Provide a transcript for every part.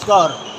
Score.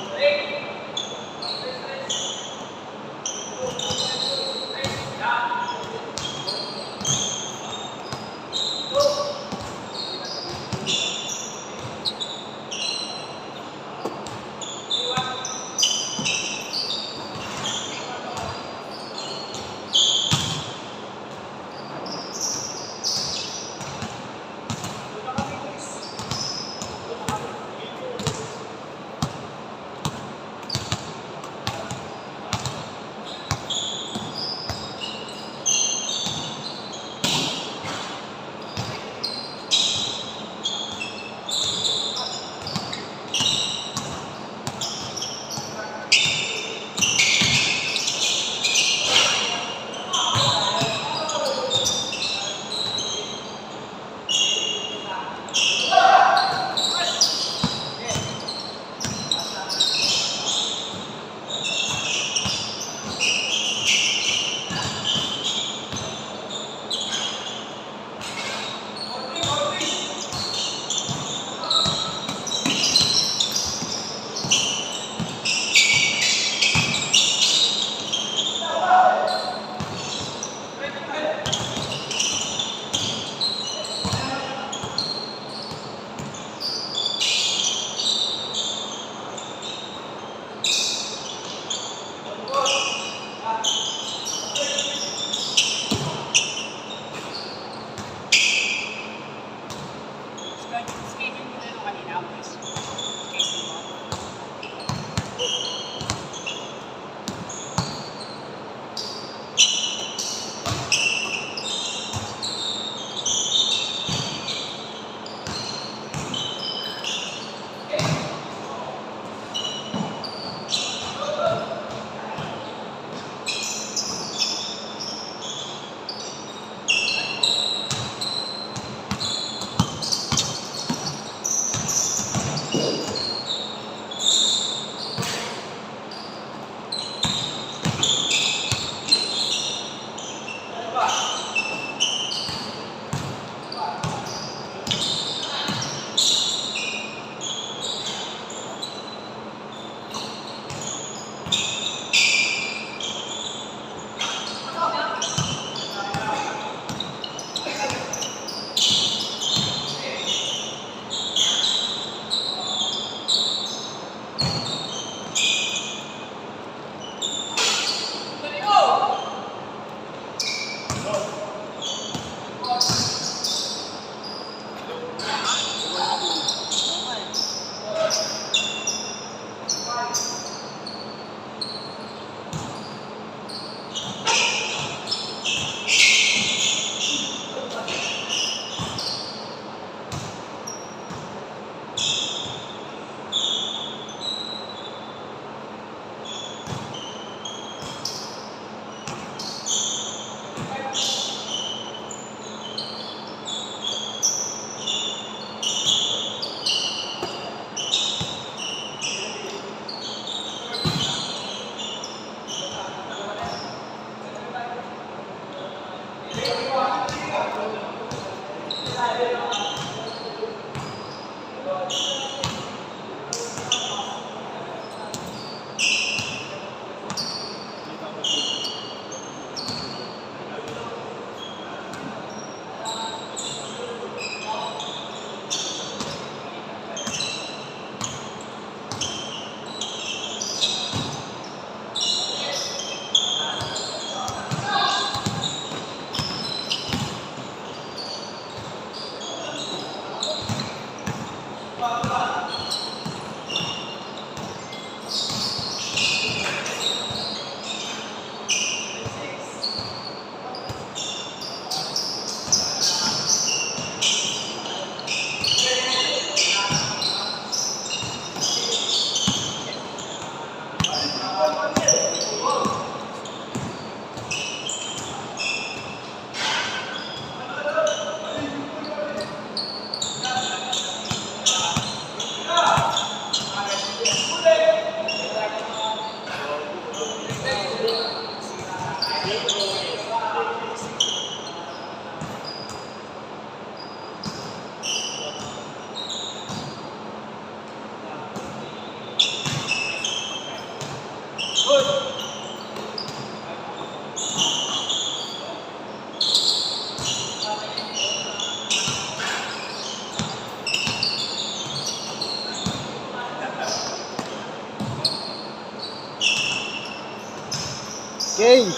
Change.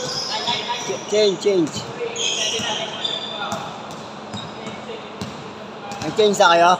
Change. Nag-change na kayo?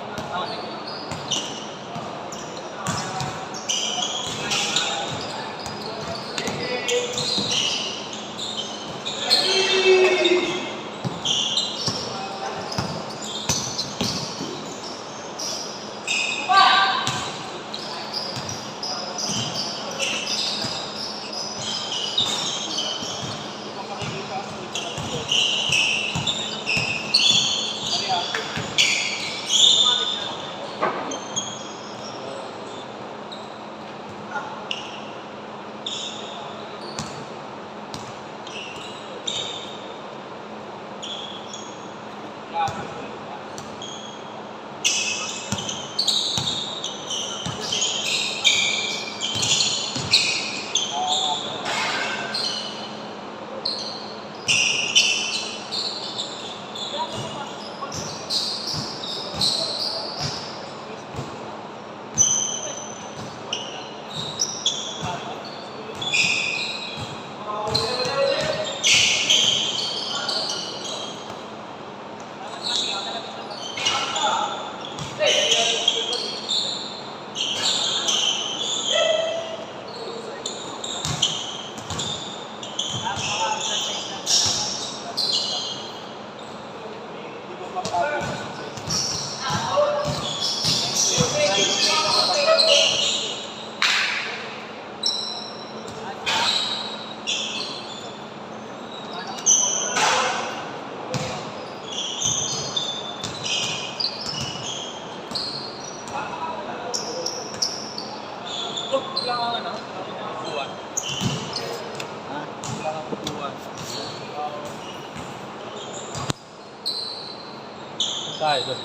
Tayo.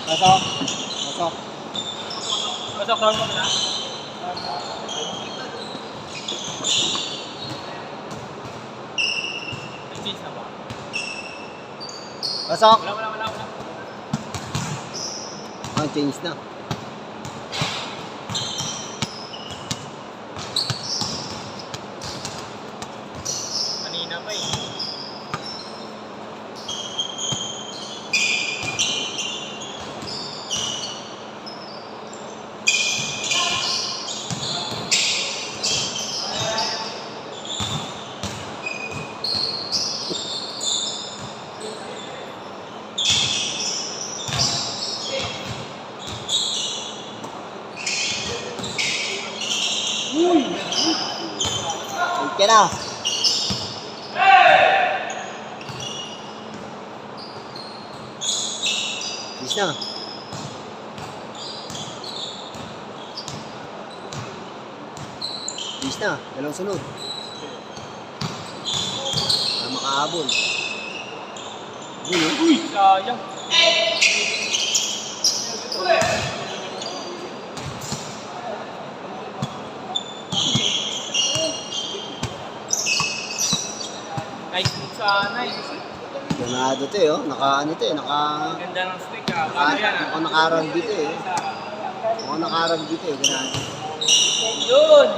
Pasok. Pasok mo na. Cheese na ba? Pasok. Wala. Change na. Kanina pa eh. Okay na. Bis na. Bis na. Dalawang sunod. Para makahabol. Uy! Sayang. Nice move sana eh. Ganado to eh, oh. Naka-ano to eh. Ganda ng stick ah. Paano yan ah? Mukhang naka-rugby to eh. Mukhang naka-rugby to eh. Ganado. Yun!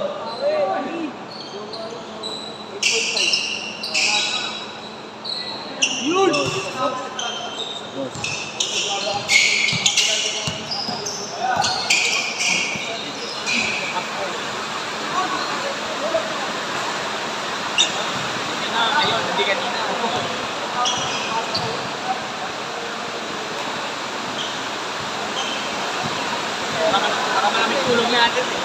Yun! Ayun, hindi kanina. Baka maraming tulong natin eh.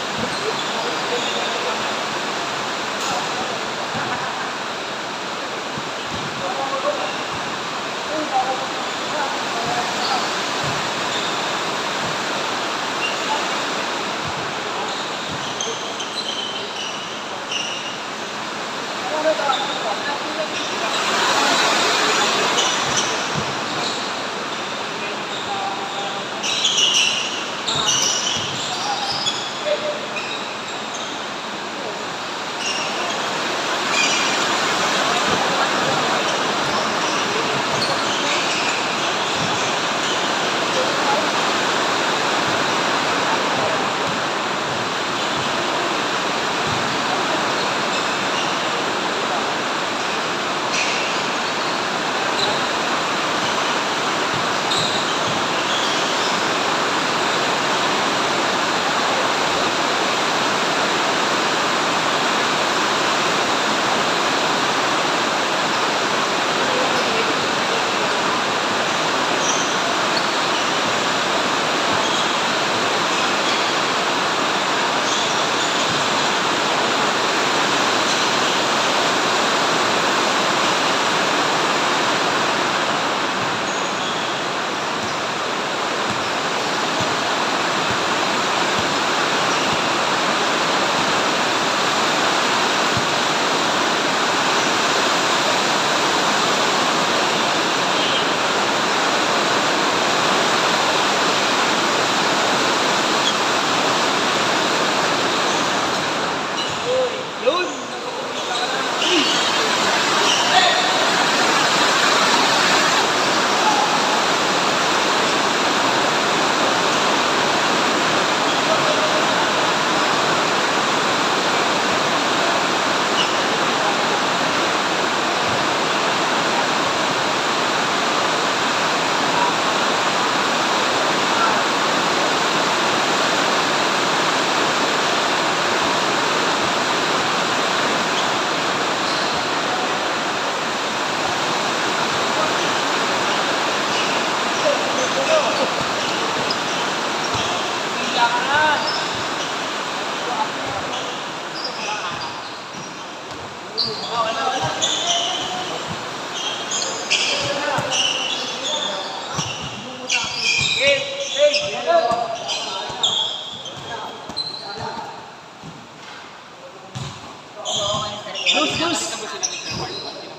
Dos.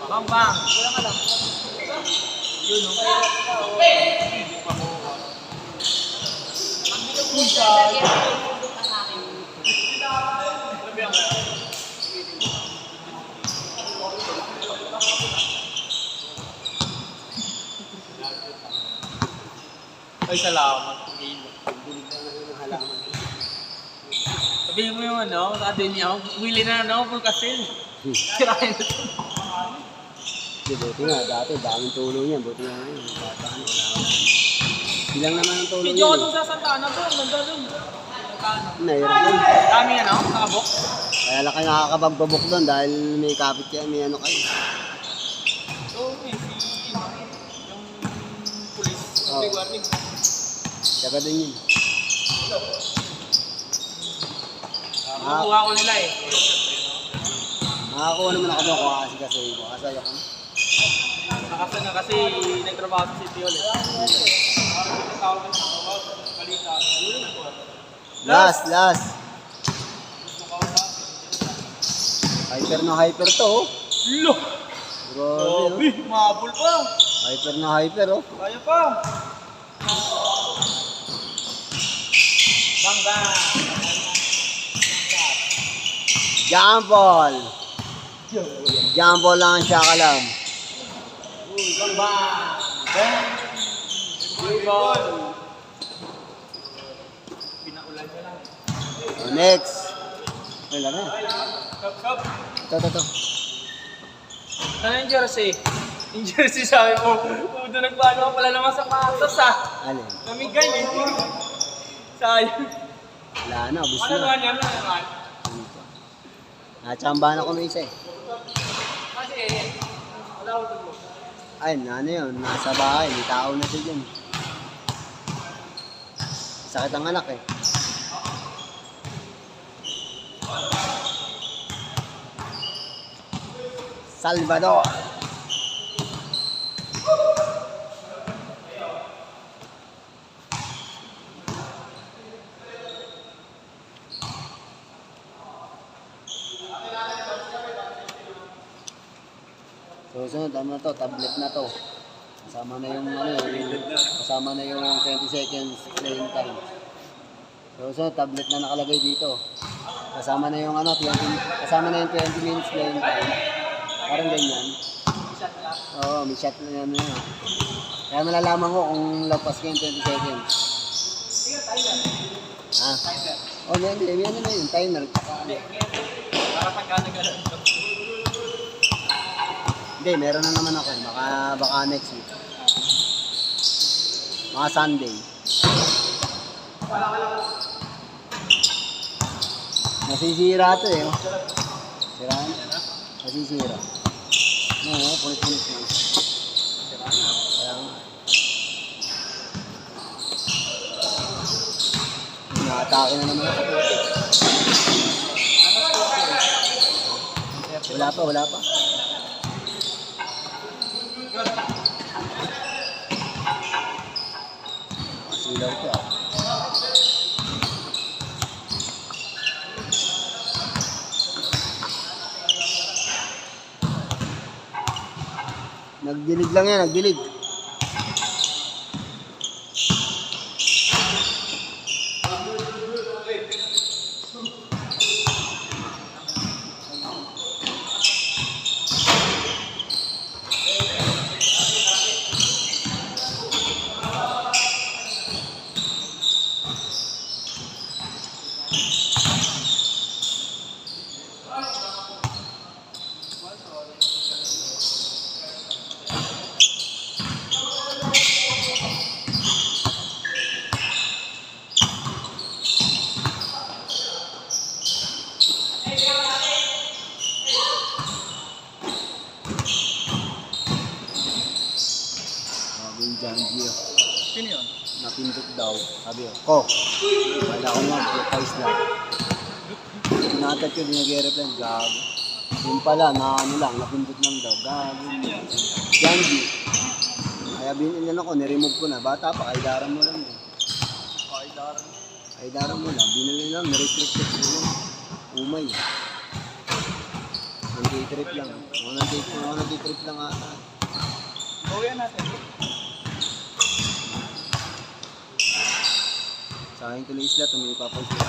Bang, bang. Yun, no? Ay, salamat. Dinig lang naman ng halaman. Sabihin mo yung ano, sabi niya, willing na ano, full castle. Sirahin na ito. Di, buti nga, dati daming tulong yan. Buti nga ngayon. Bata ano, wala ka. Bilang naman ang tulong Video ko yan. dun sa Santa Ana bro, ang ganda dun. Nahirap yun. Dami ano, nakabok. Kaya lang kayo nakakapagbabok doon dahil may kapit kayo, may ano kayo. So, yung police, Oh. may warning. Saka din yun. Makuha ko nila eh. Nakakuha naman ako doon kung kasi kasaya ko. Nakasa na kasi nagtrabaho sa city ulit. Tawag ng tawag, balita. Last. Hyper na hyper to, oh. Lo! Grabe, oh. Mabul pa. Hyper na hyper, oh. Kaya pa. Bang bang. Jump ball. Jump ball lang ang shakalam. Bang bang. Bang. Ball. Pinaulan niya lang. Oh, next. Wala na. Kap. Ito. Ano yung jersey? Yung jersey sabi mo, kung doon nagpaano ka pala naman sa patas ah. Alin? Namigay eh. Sayang. Wala na, ubus Ano na. naman yan? Ano naman? Natsambahan ako ng isa eh. Kasi, wala ko doon mo. Ay, ano yun, nasa bahay, may tao na siya dyan. Sakit ang anak eh. Salvador. So, sunod, ano na to, tablet na to. Kasama na yung, kasama na yung 20 seconds playing time. So, sunod, tablet na nakalagay dito. Kasama na yung 20 minutes playing time. Parang ganyan. Oo, may shot na yan. Kaya malalaman ko kung lagpas ko yung 20 seconds. Oh, hindi. Yan na yun. Timer. Para pagkana-gano'n. Hindi, meron na naman ako. Baka next week. Mga Sunday. Nasisira to eh. Oh. Siraan? Nasisira. Oo, punit-punit na. Kaya nga. Nakatake na naman ako. Wala pa. Masilaw to ah. Nagdilig lang yan, nagdilig. Sabi yung Janji, Sino yun? napindot daw. Sabi ko, wala ko nga, price lang. Tinatag ko, di nag-reply, gago. Yun pala, napindot lang daw, gago. Janji. Kaya binilin ako, niremove ko na. Bata pa, kaidaran mo lang. Kaidaran mo lang, binilin lang, nirestricted ko lang. Umay. Nanti-trip lang. Nanti-trip lang ata. Gawin natin. Sa akin tuloy isla, tumili pa pa isla.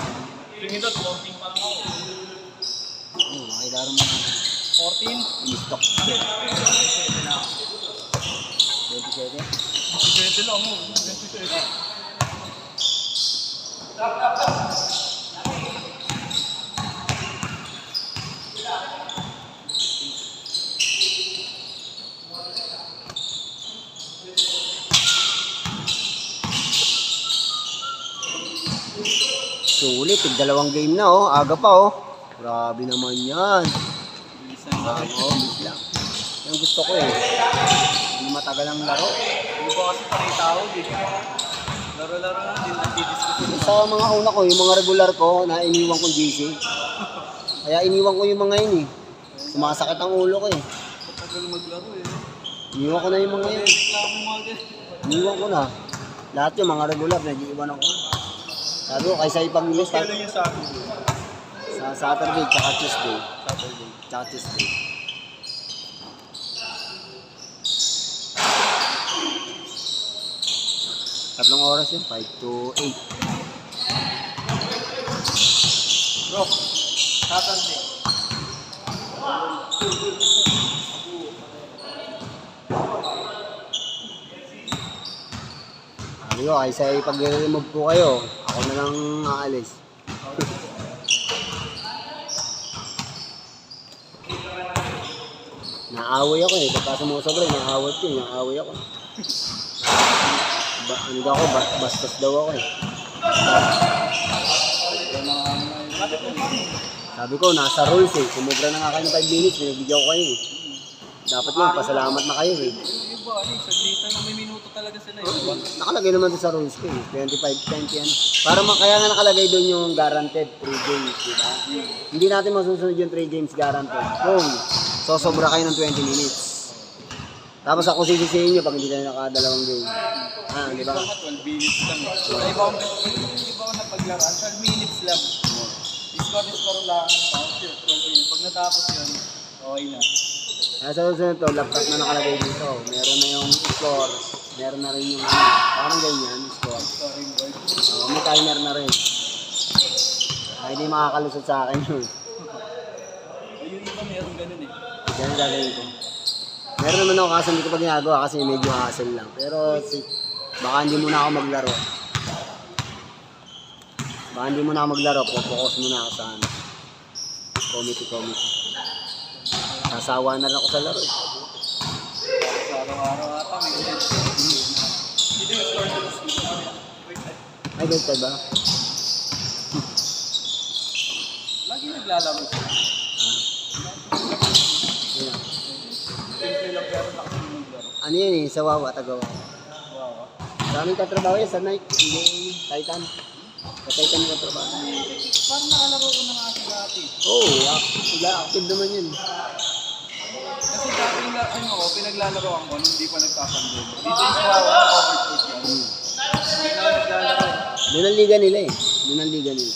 Tingin ito, 14 pa lang ako. Oo, makilaro mo natin. 14? In-stock. 27 na ako. 27? 27 lang mo. 27. Sulit, dalawang game na oh. Aga pa oh. Grabe naman yan. Bilis lang. Yan gusto ko eh. Hindi matagal ang laro. Hindi ba kasi panay tao, di ba? Laro-laro lang din, nagdi-discuss. Sa mga una ko, yung mga regular ko, na iniwan kong GC. Kaya iniwan ko yung mga yun eh. Sumasakit ang ulo ko eh. Patagal maglaro eh. Iniwan ko na yung mga yun. Reklamo mga ganyan. Iniwan ko na. Lahat yung mga regular, nag-iwan ako. Sabi ko, kaysa ipag-list Kailan yung sa akin? sa Saturday, tsaka Tuesday. Saturday. Tsaka Tuesday. Tatlong oras yun, 5 to 8. Bro, Saturday. Sabi ko, kaysa ipag-remove ko kayo, ako na lang aalis. Naaway ako eh, pagka sumusobra, naaway ko, naaway ako. Ano daw ako, bastos daw ako eh. Sabi ko, nasa rules eh, sumubra na nga kayo ng 5 minutes, binibigyan ko kayo eh. Dapat lang, pasalamat na kayo eh. Yung iba, ano, saglitan na may minuto talaga sila eh. Nakalagay naman doon sa rules ko eh, 25, 20 ano. Para kaya nga nakalagay doon yung guaranteed 3 games, di ba? Hindi natin masusunod yung 3 games guaranteed. Kung sosobra kayo ng 20 minutes. Tapos ako sisisihin nyo pag hindi kayo nakadalawang game. Ah, di ba? 12 minutes lang eh. Sa ibang na paglaruan, 12 minutes lang. Score lang. 12 minutes. Pag natapos yun, okay na. Kaya sa susunod to, laptop na nakalagay dito. Meron na yung score. Meron na rin yung ano. Parang ganyan, score. Scoring board. May timer na rin. Ay, hindi makakalusot sa akin yun. Yung iba meron ganun eh. Yan ang gagawin ko. Meron naman ako kaso hindi ko pa ginagawa kasi medyo hassle lang. Pero baka hindi muna ako maglaro. Baka hindi muna ako maglaro. Focus muna ako sa ano. Committee. Nasawa na lang ako sa laro. Sa araw-araw ata may ganun. Hindi yung score sa school. Ay, ganito ba? Lagi naglalaro siya. Yeah. Simple lang pero lakas yung maglaro. Ano yan eh, sa Wawa, Tagawa. Wow. Sa amin katrabaho yan, sa night, hindi Titan. Sa Titan yung katrabaho. Parang nakalaro ko na nga siya dati. Oo, sila active naman yun. Kasi dati yung ano ko, pinaglalaroan ko, hindi pa nagkakandun. Dito yung kawawa, overcoat yan. Hindi na naglalaro. Doon ang liga nila eh. Doon ang liga nila.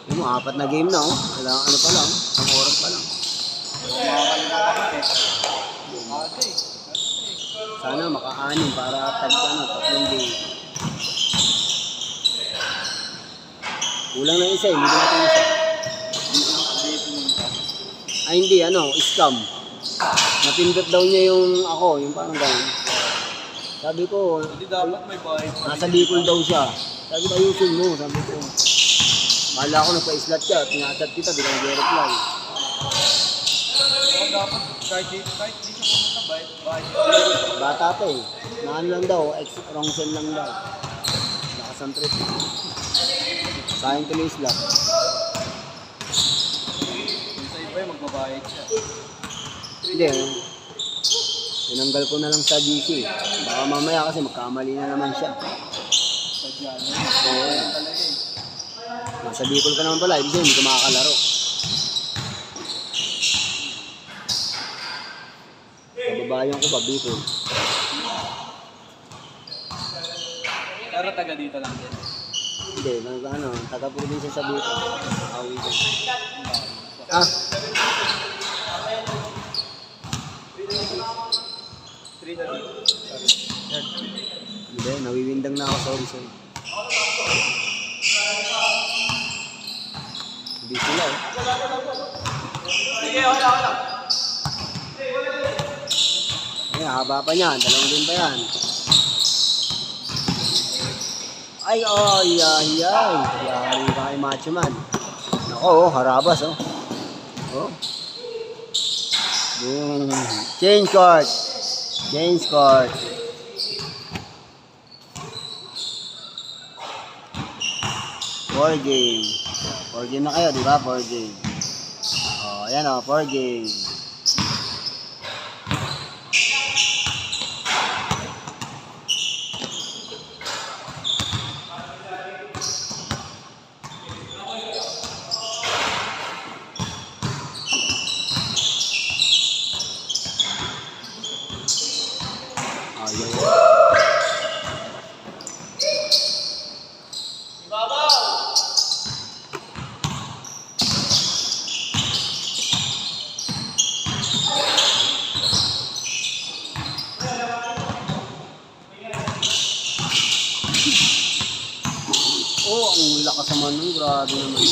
Yun mo, 4 na game na oh. Wala, ano pa lang, 1 oras pa lang. Makakalimutan ko eh. Ate. Sana maka-anim para tatlong game. Kulang na isa eh, hindi natin isa. Ay hindi, scam. Napindot daw niya yung ako, yung parang gano'n. Sabi ko, Hindi dapat may bayad pa. nasa Bicol daw siya. Sabi ko, ayusin mo, sabi ko. Kala ko nagpa-islat ka, pinasat kita, di ka nag-reply. Kaya dapat kahit di siya pumunta, bayad. Bata pa eh. Naan lang daw, wrong send lang daw. Lakas ang trip. Sayang tuloy islat. Yung sa iba, magbabayad siya. Hindi, tinanggal ko na lang sa GC. Baka mamaya kasi magkamali na naman siya. Sadya na. Oo. Talaga eh. Nasa Bicol ka naman pala, ibig sabihin hindi ka makakalaro. Kababayan ko pa, Bicol. Pero taga dito lang din. Hindi, ano, taga-probinsya sa dito. Awi din. Ah, 3 na dito. hindi, nawiwindang na ako, sorry. Hindi sila eh. Sige, wala. Ay, haba pa niyan, 2 din pa yan. Ay. Yari ka kay Macho Man. Nako, harabas oh. Oh. Boom. Change court. 4 game. 4 game na kayo, di ba? 4 game. Oh, ayan oh, 4 game. Oh, yun. Oh, ang lakas naman nun. Grabe naman.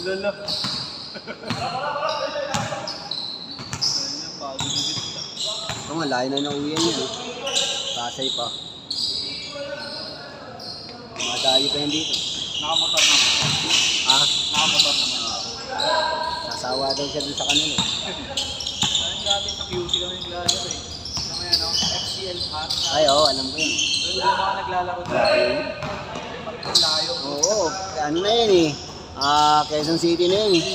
Lolo. Pagod na dito. Ito nga, layo na nauwihan niya. Pasay pa. Madayo pa yan dito. Nakamotor naman. Ah, Nakamotor naman. sasawa daw siya dun sa kanila. Parang dati sa QT kami naglalaro eh. Sa may ano, FCL hat. Ay, oo, alam ko yun. Doon ako naglalaro doon. Ang layo. Oo, ano na yun eh. Quezon City na yun eh.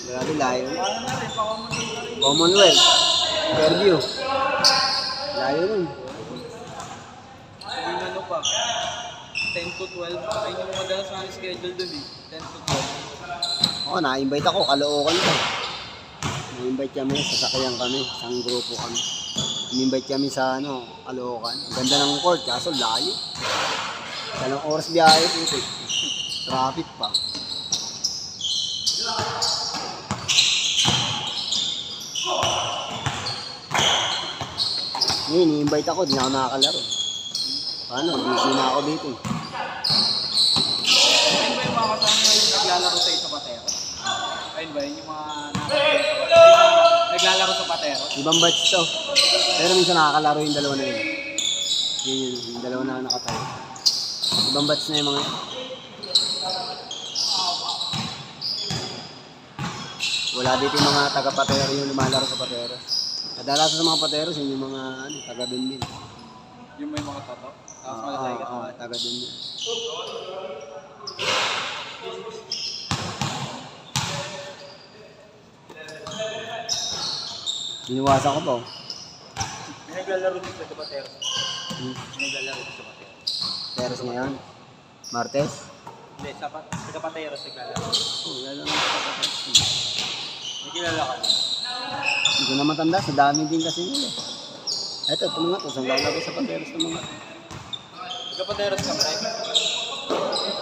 Grabe layo. Paano na rin, pa-common na rin. Commonwealth. Fairview. Layo nun. Yung ano pa, 10 to 12. Ayun yung madalas na schedule doon eh. 10 to 12. Oo, na-invite ako. Kalookan ko. Na-invite kami. Sasakyan kami. Isang grupo kami. In-invite kami sa ano, Caloocan. Ang ganda ng court. Kaso layo. 2 oras biyahe. Putik. Traffic pa. Ngayon, ni-invite ako. Di na ako nakakalaro. Paano? Busy na ako dito eh. Ayun ba yung mga kasama yung naglalaro sa isa patero? Ayun ba yun yung mga naglalaro sa patero? Ibang batch to. Pero minsan nakakalaro yung dalawa na yun. Yun, yung dalawa na nakatayo. Ibang batch na yung mga yun. Wala dito yung mga taga-patero yung lumalaro sa patero. Kadalasan sa mga pateros, yun yung mga taga dun din. Yung may mga tato? Tapos malasay ka naman. Taga dun din. Iniwasan ko to. May naglalaro dito sa patero. Hmm. May naglalaro dito sa patero. Teros ngayon. Martes. Hindi, sa patero naglalaro. Oh, wala lang sa patero. May kilala ka. Hindi ko na matanda, sa dami din kasi nila. Ito, ito mga to, saan lalaro sa pateros ng mga. Taga-pateros ka, Frank?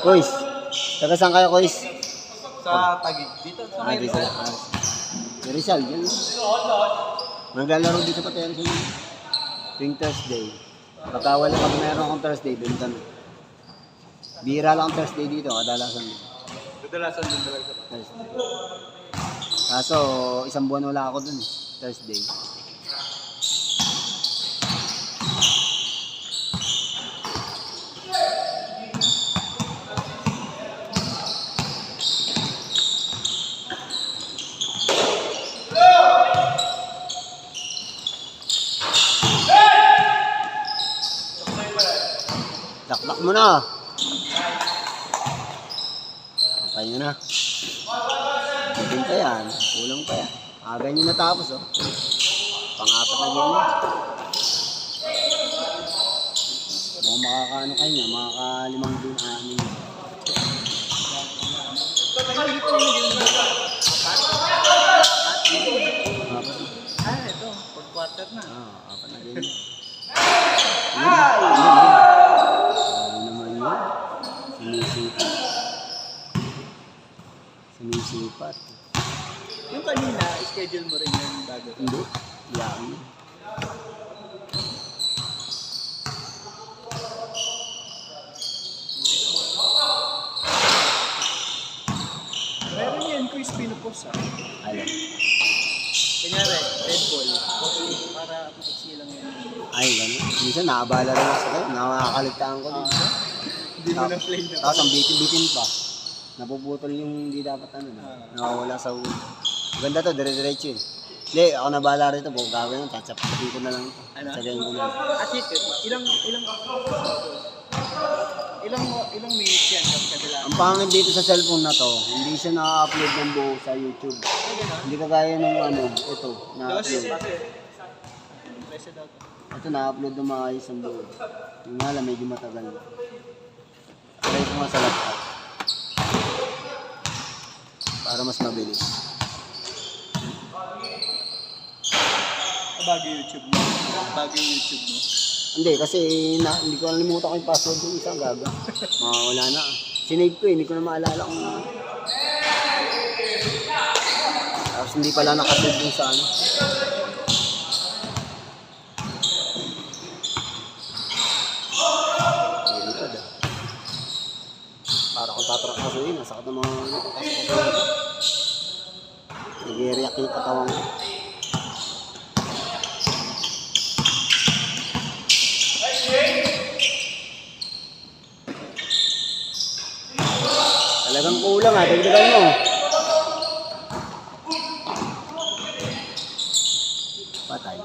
Kois, taga saan kayo, Kois? Sa Taguig. Dito, sa may Rizal. Rizal, yan. Maglalaro dito sa pateros ng mga. Tuwing Thursday. Pagka wala, pag meron akong Thursday, doon kami. Bira lang ang Thursday dito, kadalasan dito. Kadalasan din talaga sa Thursday. Kaso, isang buwan wala ako dun eh. Thursday. Dakdak mo na. Patay nyo na. Bitin pa yan. Kulang pa yan. Aga nyo natapos oh. Pang-apat na game na. Mukhang makakaano kayo niya. Makaka-5 game. Ayun. Ano naman yun? Sinisipat. Sinisipat. Yung kanina, schedule mo rin yung bago. Hindi. Yan. Meron yan, quiz pinupost ah. Alam. Kanyari, Red Bull. Para pupuksi lang yan. Ay, gano'n. Minsan nakabala rin ako sa'yo. Nakakaligtaan ko din. Hindi mo na-play na. Tapos ang bitin-bitin pa. Napuputol yung hindi dapat ano. Nakawala sa ulo. Ganda to, dire-diretso eh. Hindi, ako nabala rito. Kung gagawin yun, tatsapatin ko na lang ito. Ano? Sagayin ko na lang. At ilang minutes yan sa kabila? Ang pangit dito sa cellphone na to, hindi siya na-upload ng buo sa YouTube. Hindi kagaya nung ano, ito, na-upload. Presyo daw to. Ito na-upload na maayos ang buo. Yung nga lang, medyo matagal. Try ko nga sa laptop. Para mas mabilis. Bago yung YouTube mo. Bago yung YouTube mo. Hindi, kasi hindi ko nalimutan ko yung password ng isang gaga. Wala na. Sinave ko eh, hindi ko na maalala kung tapos hindi pala nakasave dun sa ano. Lilipad ah. Para kung tatrakasuin, nasakit ng mga kasakasuin. Nag-react yung katawan ko. Talagang kulang ah, dagdagan mo. Patay.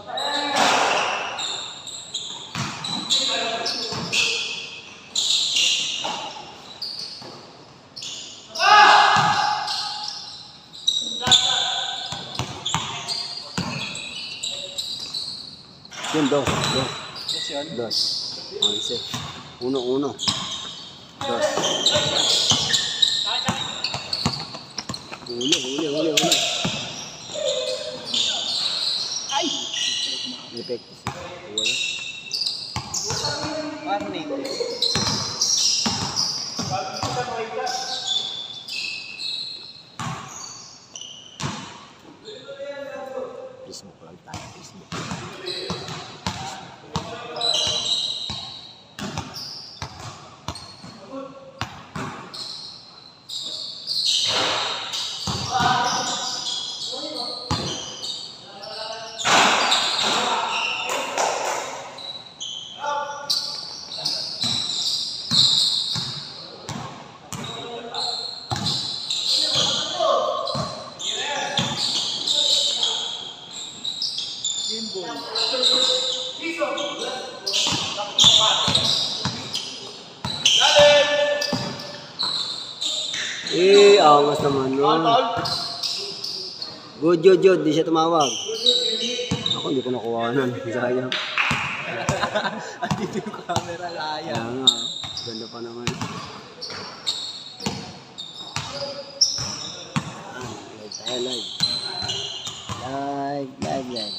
Yun, dos. Yes yun. Dos. 11. 1-1. Dos. Huli. Ay! Effect. Wala. Parang na ito. Facebook lang tayo. Facebook. Game ball. Angas naman nun. Good. Di siya tumawag. Ako, hindi ko nakuha nun. Sayang. Andito yung camera, laya. Kaya nga. Ganda pa naman. Live tayo, live. Live.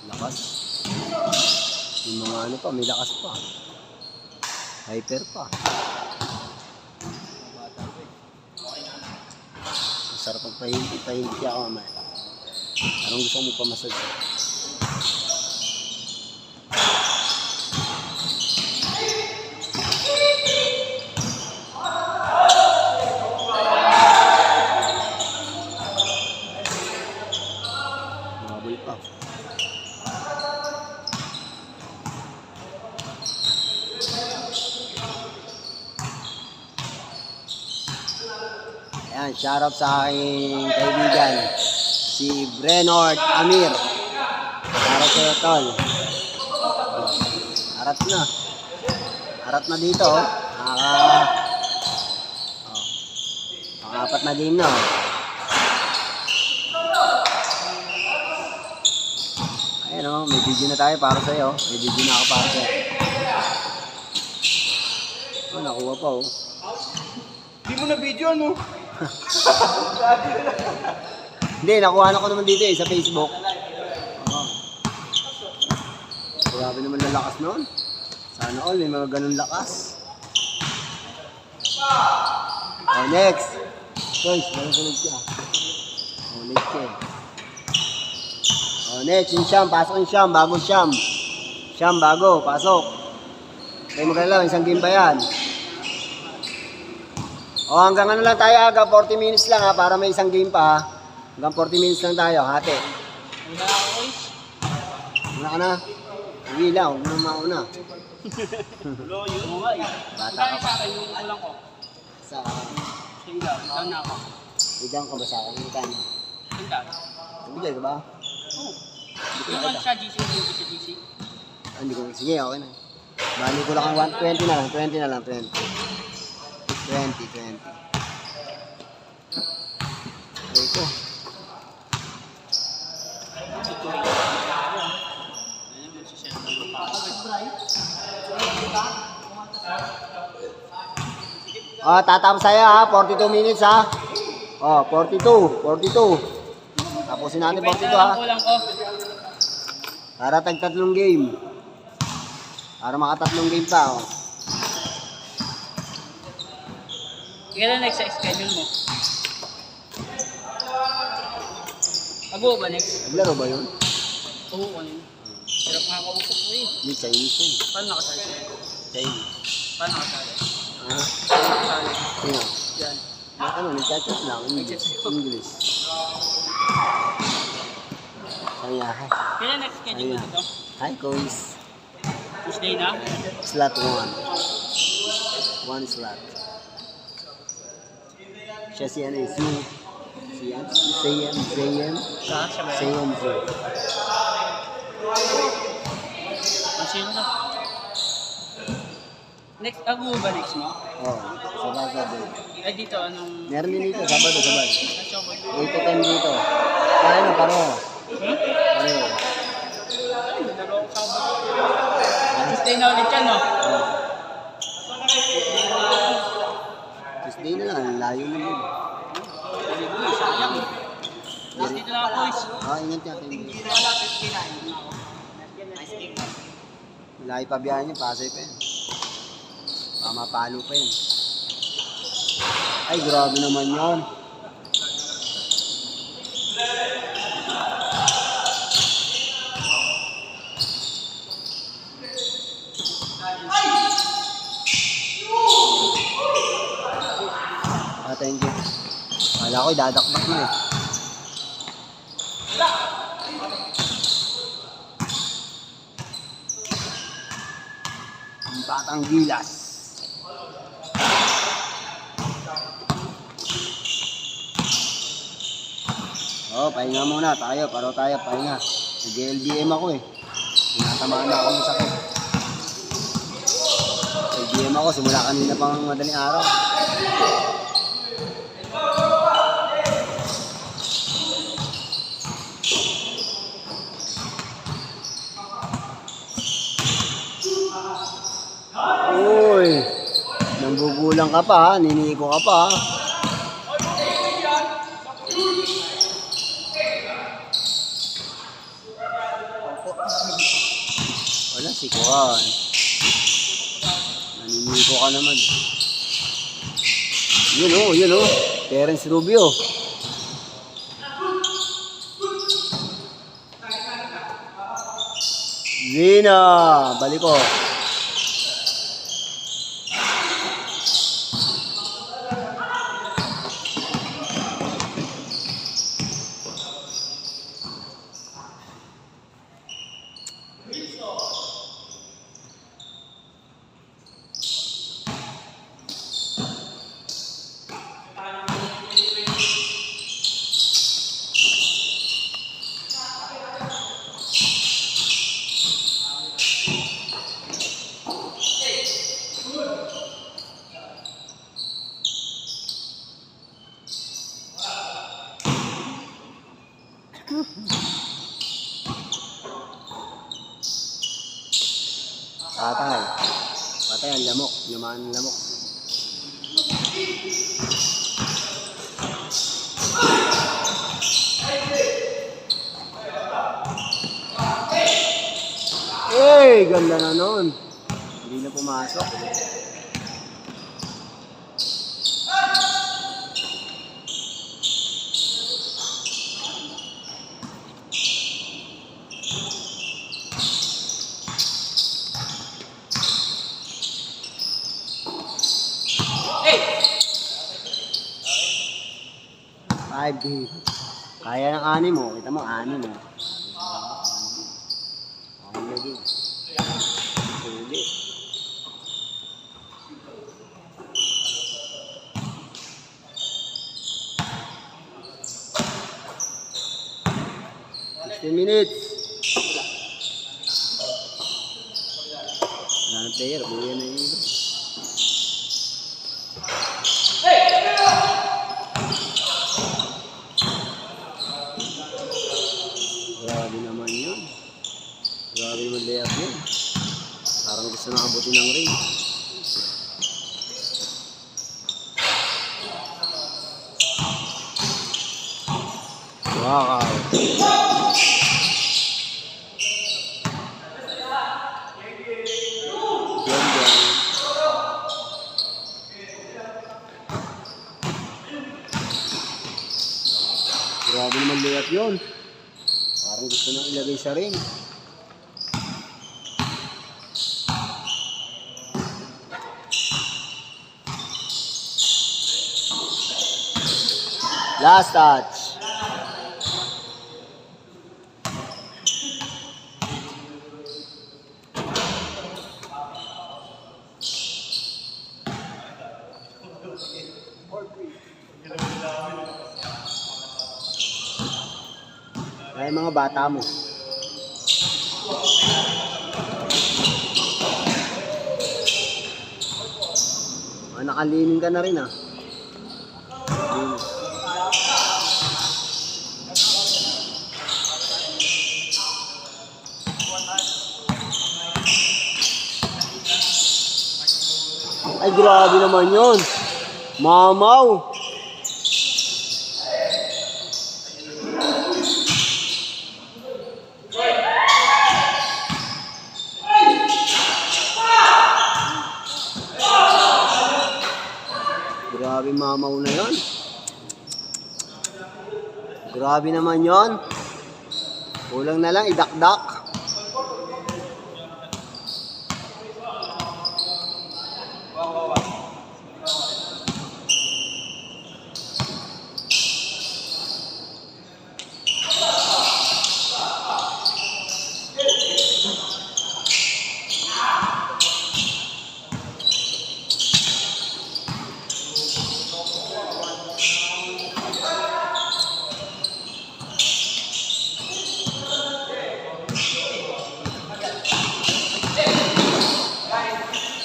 Lakas. Yung mga ano pa, may lakas pa. Hyper pa. Masarap pagpahinti ako mamaya. Anong gusto mo pa-massage? Mabul pa. Ayan, shoutout sa aking kaibigan, si Brenord Amir. Para sa'yo, tol. Para Arat na. Arat na dito, oh. Pang-apat na game na, oh. Ayan, oh. May video na tayo para sa'yo. May video na ako para sa'yo. Oh, nakuha pa, oh. Hindi mo na video, ano? Hindi, nakuha na ko naman dito, eh, sa Facebook. Grabe naman ang lakas noon. Sana all, may mga ganun lakas. Oh, next. Guys, sunod ka. Oh, next ka. Oh, next, yung Siyam. Pasok yung Siyam. Bago Siyam. Siyam, bago. Pasok. Kayo magkala, isang game pa yan. Oh, hanggang ano lang tayo aga, 40 minutes lang ha, para may isang game pa ha. Hanggang 40 minutes lang tayo, hati. Una ka na. Hindi lang, huwag mo mauna. Ulo, yun. Oo nga eh. Bata ka pa. Sa akin, yung kulang ko. Sa Sa ilaw, down na ako. Igang ka ba sa akin? Ikan. Tingnan. Nabigay ka ba? Oo. Hindi ko Yung nakita. sa GC, yung sa GC. Ah, hindi ko. Sige, okay na. Bali ko lang ang 20 na lang. 20 na lang. 20. 20. Okay ko. Ah, tatapos tayo ha. 42 minutes ha. Oh, 42. Tapusin natin 42 ha. Kulang ko. Para tag-tatlong game. Para makatatlong game pa. Oh. Kailan next sa schedule mo? Mag-uwi ba next? Naglaro ba yun? Oo, ano yun? Hirap nga kausap mo eh. Hindi, Chinese yun. Paano nakasali? Chinese. Paano nakasali? Ah, Paano nakasali? sino? Yan. Ano, nagchat-chat lang. English. Kaya, hi. Kailan next schedule mo Ayan. dito? Hi, Coins. Tuesday na? Slot 1. One slot. Siya si ano eh, Sayem. Siya ba yan? Sayem. Ang sino na? Next, mag-uwi ba next mo? Oh, Sabado. Ay dito, anong... Meron din dito, Sabado. Nasyo ba? 8 to 10 dito. Kaya na, pareho. Hmm? Pareho. Ay, nalaro ko sa Tuesday na ulit yan, no? Oh. Tuesday na lang, layo mo yun. Sayang. Last dito na ako, boys. Ah, ingat yan. Layo pa biyahe niya, Pasay pa yan. Mapalo pa yan. Ay, grabe naman yun. Ah, thank you. Kala ko, dadakdak mo eh. Ang Batang Gilas. Oh, pahinga muna tayo. Paro tayo, pahinga. Nag-LBM ako eh. Tinatamaan na ako ng sakit. LBM ako, simula kanina pang madaling araw. Uy, nanggugulang ka pa ha, niniko ka pa ha. Wala, sikuhan. Naniniko ka naman. Yun oh, Terence Rubio. Zina, balik ko. Patay. Patay ang lamok. Lumaan ang lamok. Eh, ganda na nun. Hindi na pumasok. Five D. Kaya ng 6 mo. Kita mo, 6 mo. Anim lagi. Huli. Minutes. Wala ng player. Buya na yung iba. Grabe naman yun. Grabe naman layup yun. Parang gusto na abutin ng ring. Wow. Ganda. Grabe naman layup yun. Parang gusto nang ilagay sa ring. Last touch. Ay, mga bata mo. Nakalinin ka na rin ah. Linis. Ay, grabe naman yun. Mamaw. Grabe mamaw na yun. Grabe naman yun. Kulang na lang, idakdak.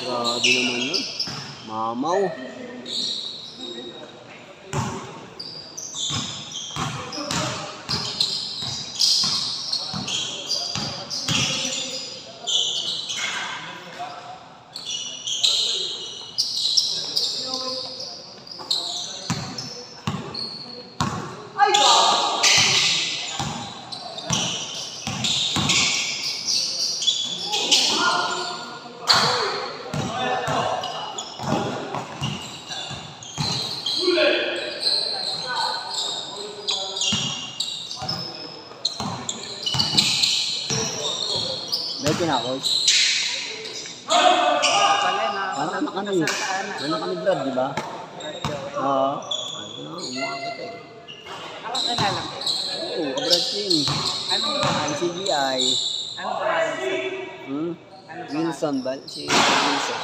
Grabe naman yun. Mamaw. Medyo na, coach. Anak kami. Anak kami, Brad, di ba? Oo. Ano, umakakit eh. Ako kilala ko. Oo, kabrad yun. Anong pangalan? ICGI. Anong pangalan? Wilson ba? Si Wilson.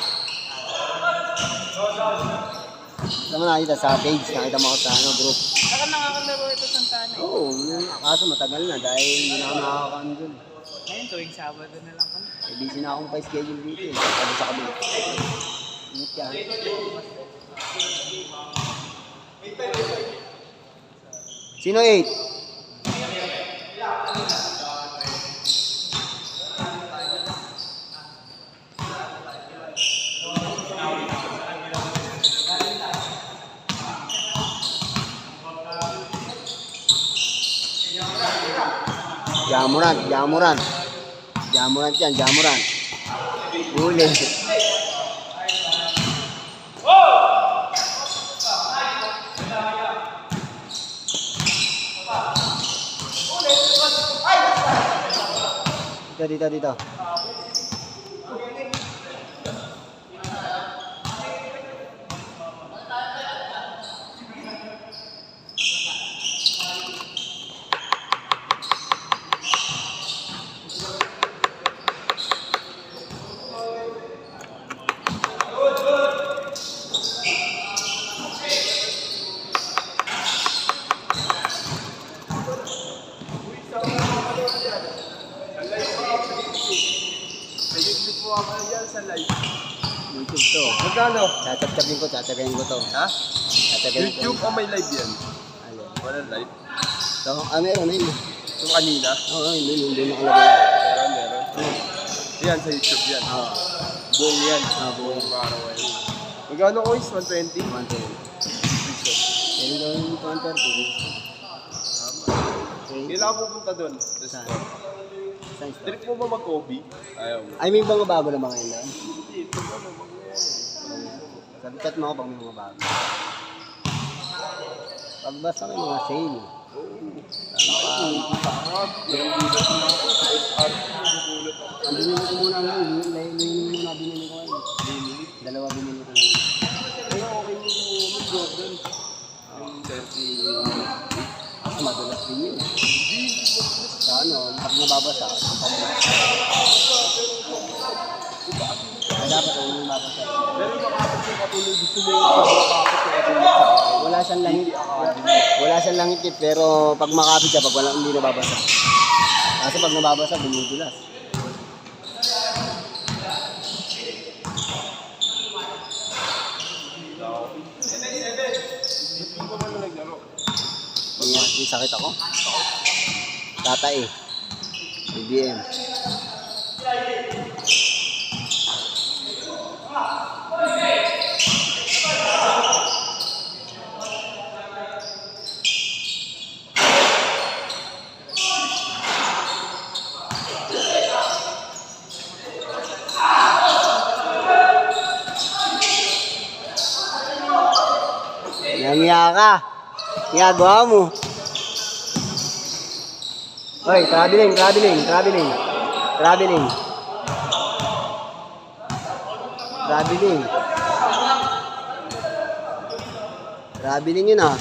Sama nakita sa page, nakita mo ako sa group. Saka nakakalaro ito sa Santana. Oo, kaso matagal na dahil hindi na ako nakakakaan dun. Ngayon tuwing Sabado na lang kami. Eh, busy na akong pa-schedule dito eh. Sabi sa kabila. Ingat ka. Sino 8? Jamorant, Jamorant. Jamorant yan, Jamorant. Huli. Dito. Ayun po ako yan sa live. YouTube to. Magkano? Tatapin ko to. Ha? Tatapin ko. YouTube o may live yan? Alin? Walang live. So, meron yun. Yung kanina? Oo, hindi nakalagay. Meron. Yan, sa YouTube yan. Oo. Buong yan. Buong. Araw yan. Magkano ko is 120? 110. Kaya gawin yung 130. Kailangan pupunta doon. Saan? Trip mo ba mag-Kobe? Ayaw mo. Ay, may mga bago na mga yun. Sabi chat mo ako pag may mga bago. Pagbasa ko yung mga sale. Ang binili ko muna ngayon. Binili ko ngayon. Dalawa binili ko ngayon. Kaya okay yung Jordan. Yung 30. Madulas din yun. Sa pag nababasa. Dapat yung nababasa. Pero yung makapit yung katulog, gusto mo yung makapit yung katulog sa akin. Wala siyang langit pero pag makapit siya, pag hindi nababasa. Kasi pag nababasa, bumudulas. Yung pa man naglaro. May sakit ako. Tatay. BBM. Nangiya ka. Ginagawa mo. Hoy, traveling. Traveling yun ah.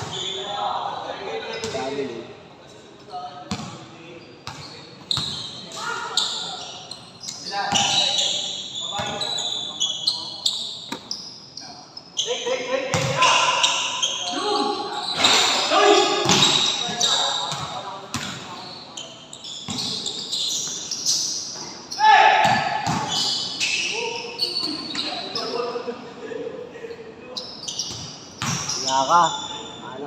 Traveling. Yaka. Ano?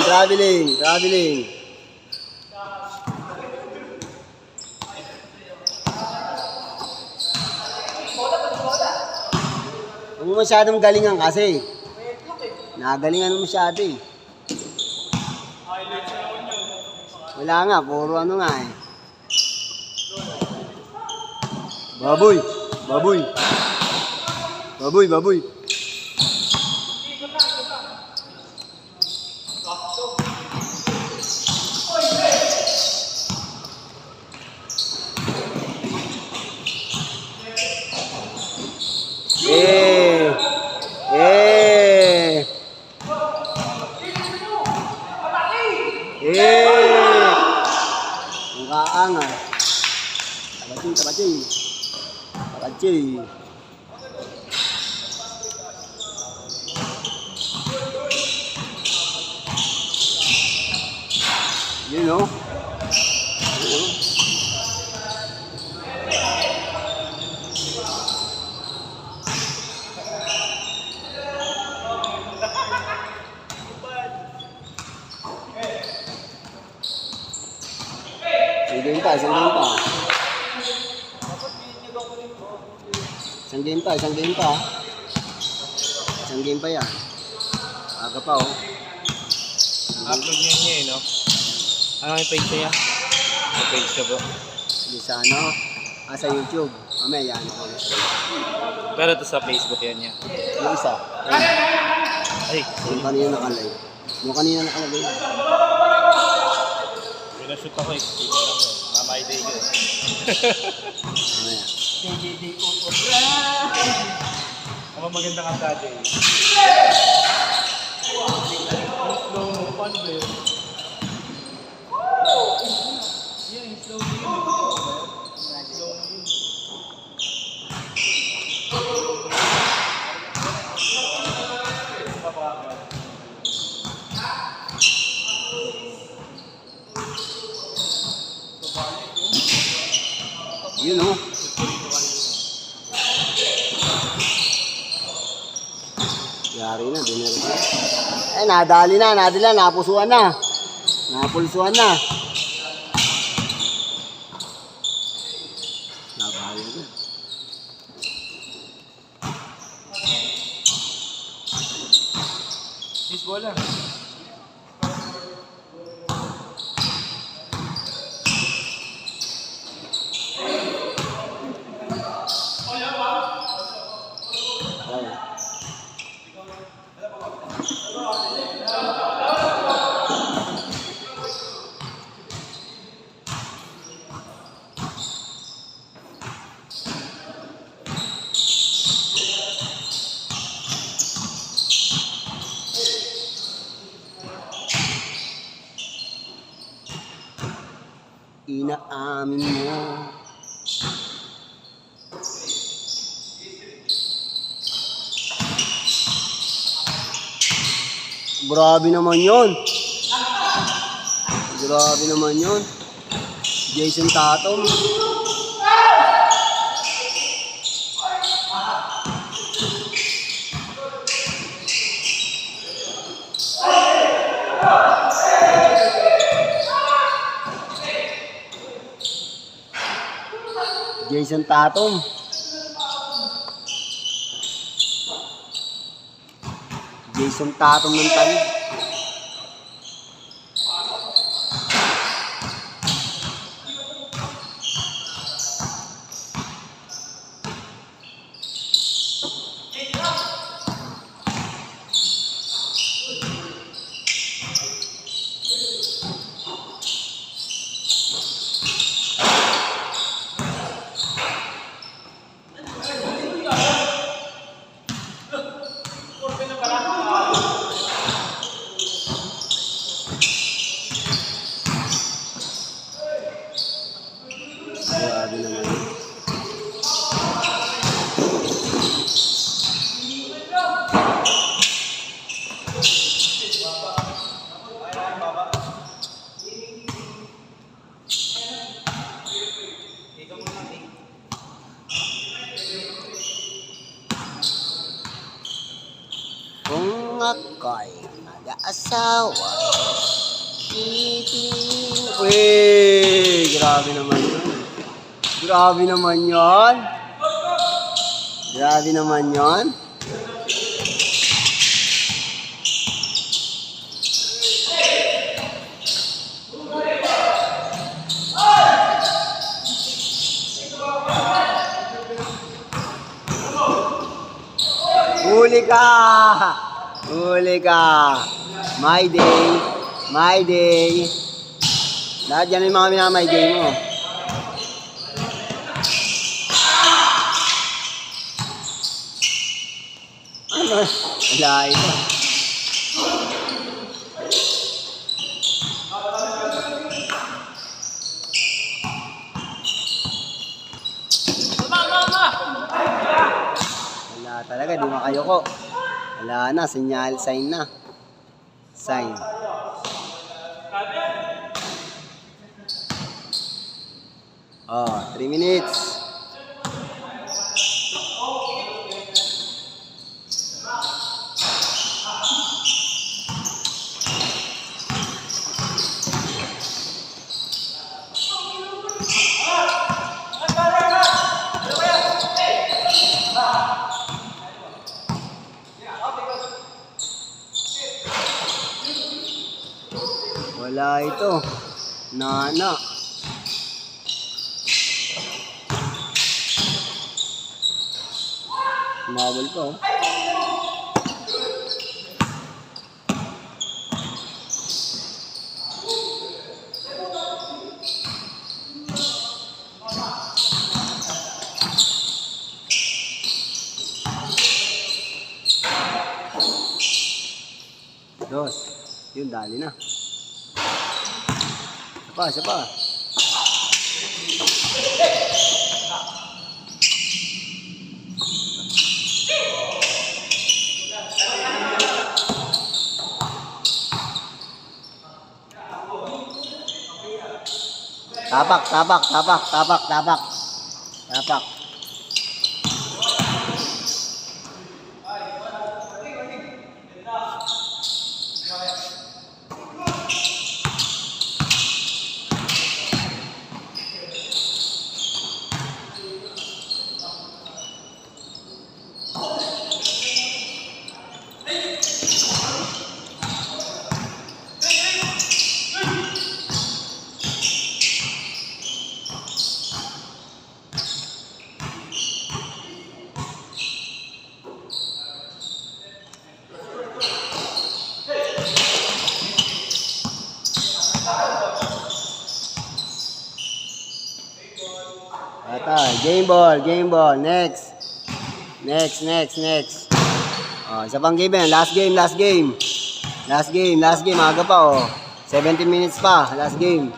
Traveling. Huwag mo masyadong galingan kasi. Nagalingan mo masyado eh. Wala nga, puro ano nga eh. Baboy. Eh! Ang kaangas. Tabachi, tabachi. Tabachi. You know? Isang game pa, isang game pa. Isang game pa, isang game pa. Isang game pa yan. Aga pa oh. Upload niya niya no? Ano yung page niya? Yung page niya po. Hindi sa ano? Sa YouTube. Mamaya yan ako. Pero ito sa Facebook yan niya. Yung isa. Ayun. Ay, Yung kanina nakalive. Yung kanina nakalagay. pinashoot ako eh. Dito lang ko. Mamay day ko eh. Mamaya. JJJ ko po. Ang maganda ka sa day. Slow mo, paano ba yun? Yan, slow mo yun. Slow mo yun. Yun oh. Yari na, dinero na. Eh, nadali na, napusuan na. Napulsuan na. Nabayo na. Sis, bola. Ayun. Inaamin mo. Grabe naman yun. Grabe naman yun. Jason Tatum. Jason Tatum. Jason Tatum ng tali. Grabe naman yun. Kung ako'y mag-aasawa, titingin. Uy, grabe naman yun. Grabe naman yun. Grabe naman yun. Huli ka! Huli ka! My day! My day! Lahat yan yung mga minamay day mo. Ano? Wala ito. Bakayoko. Wala na, sinyal, sign na. Sign. Oh, 3 minutes. Wala ito. Nana. Mabal pa, oh. Dos. Yun, dali na. Isa pa. Tapak. Game ball. Next. Oh, isa pang game yan. Last game. Aga pa, oh. 17 minutes pa. Last game.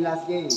Last game.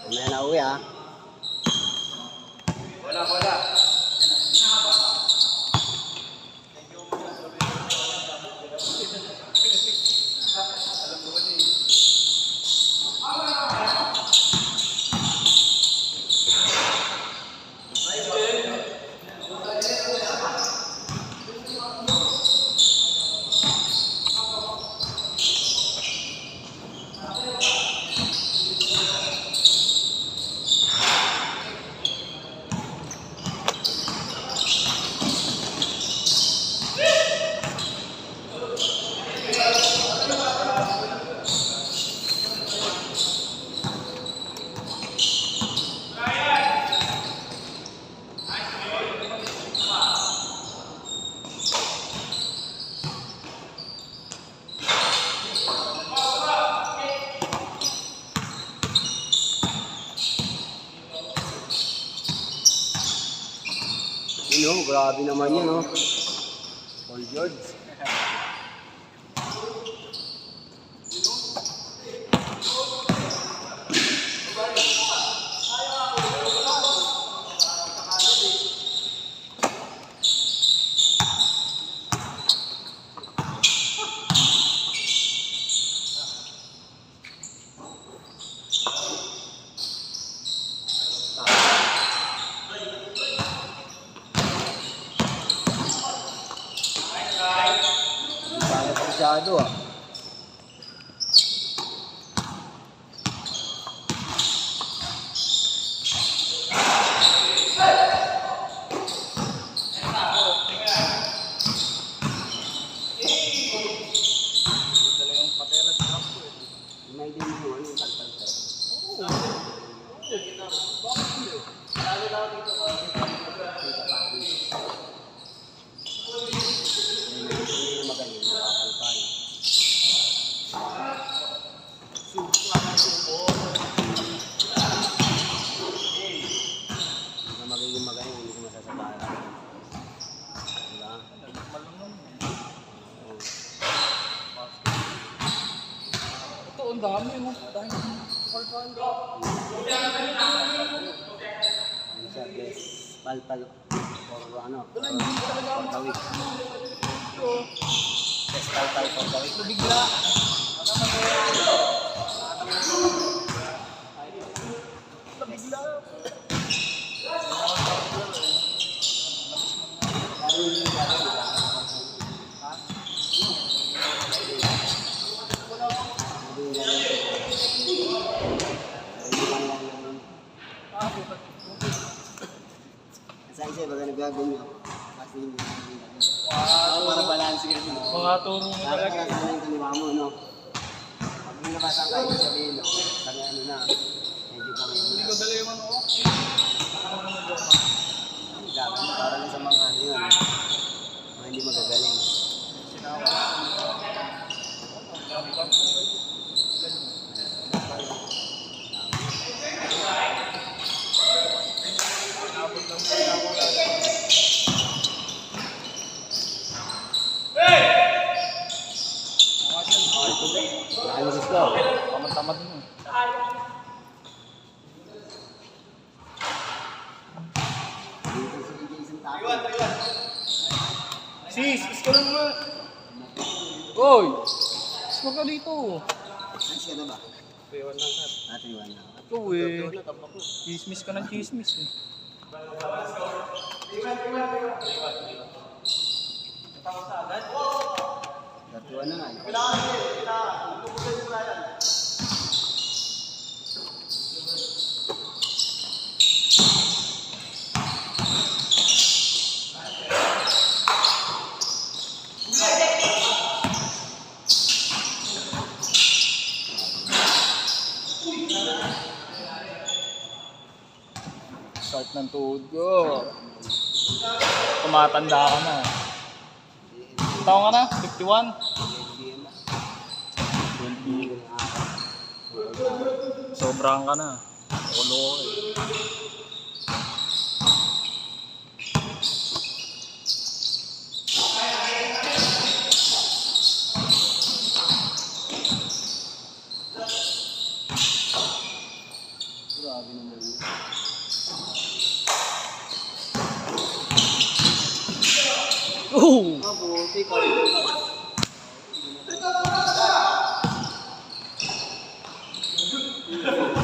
Mamaya na uwi, ah. Wala. Yun, oh, grabe naman yun, oh. Paul George. masyado ah. Dala yung patela sa kampo eh. May din mo ano yung kalpal sa'yo. Magaling, nakakalpal. Hindi ka magiging magaling, hindi ko masasabahan. Diba? Malunong eh. Oo. Ito, ang dami mo. Dahil palpal. Ano siya, best palpal or ano, Wala, hindi talaga ako for the week. ito. Best palpal for the week. Bigla. Bigla. Sa isa, baga nagagawin nyo. Kasi hindi Wow. para balance kasi. Mga turo mo Para talaga. sa yung kaliwa mo, no? Pag nilabasan kayo, sabihin, no? Sabi ano na, medyo pa may Hindi ko dala yung ano ko. para lang sa mga ano yun. Mga hindi magagaling. Sinama. Ano gusto? Tamad-tamad mo. Dito si Jason Taco. Sis, isko mo. Oy! Isko ka dito. Nice ka na ba? Pewan lang sir. Ate, iwan na. Ito eh. Chismis ka ng chismis eh. Datuan na nga. Eh. Start ng tuhod ko. Tumatanda ka na. Taon ka na? 51? Sobrang ka na. Ulo ko eh. Grabe naman yun. Oh! Mabuti ka.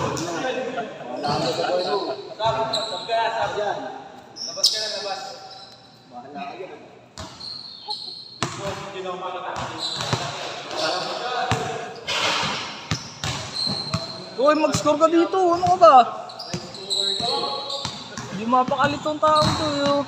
Wala ka sa boy mo. Diyan. Labas ka na, labas. Bahala ka dyan. Uy, mag-score ka dito. Ano ka ba? Hindi mapakalit tong tao to eh.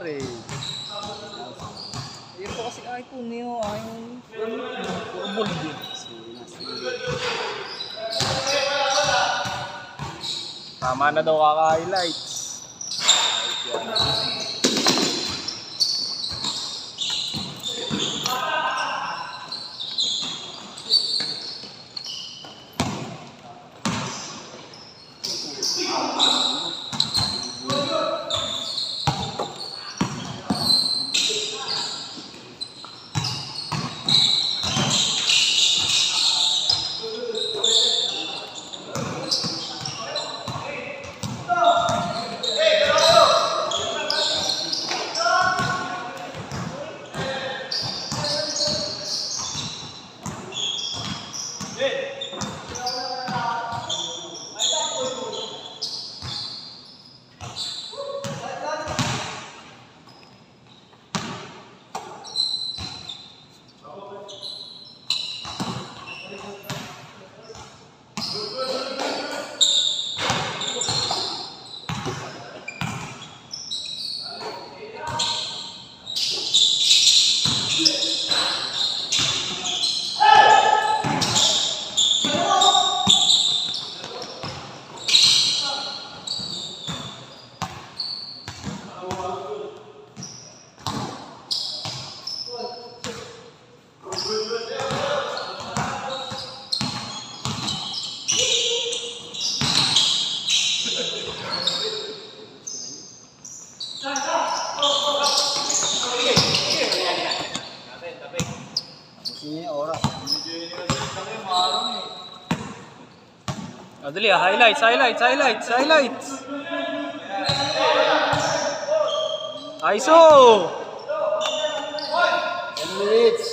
pare. Ito kasi iPhone niyo, puro bold yun. Tama na daw kaka-highlights. Ini oras. Dali highlights. ISO! 10 minutes.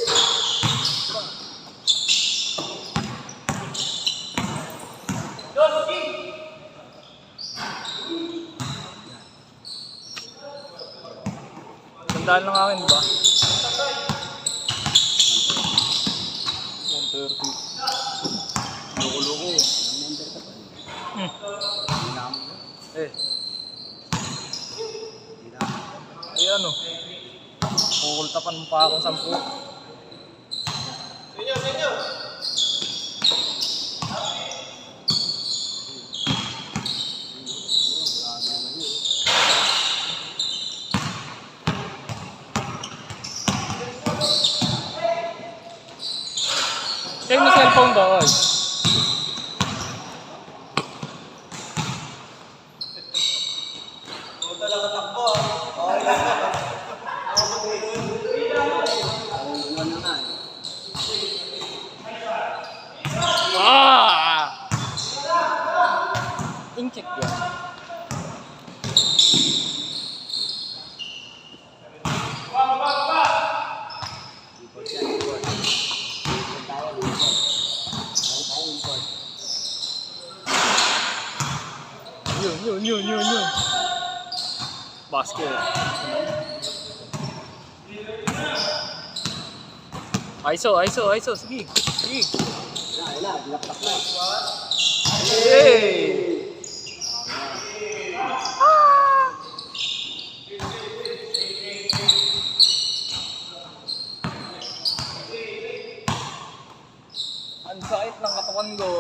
Tandaan lang akin, di ba? 130. Loko-loko. Eh. Eh ano? Kukultapan mo pa akong 10. Check mo cellphone ba, oy? Incheck yan. Yun. Basket. ISO. Sige. Dilaktak na. Hey! Ang sakit ng katawan ko.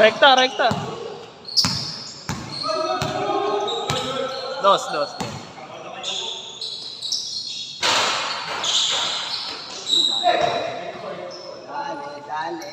Rekta. Dos. Dale.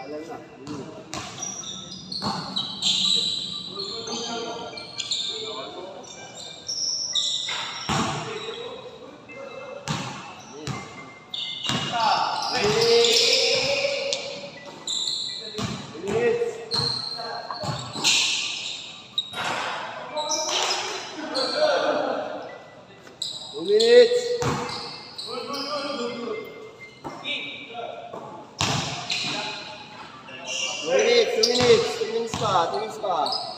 Alam na. Two minutes pa.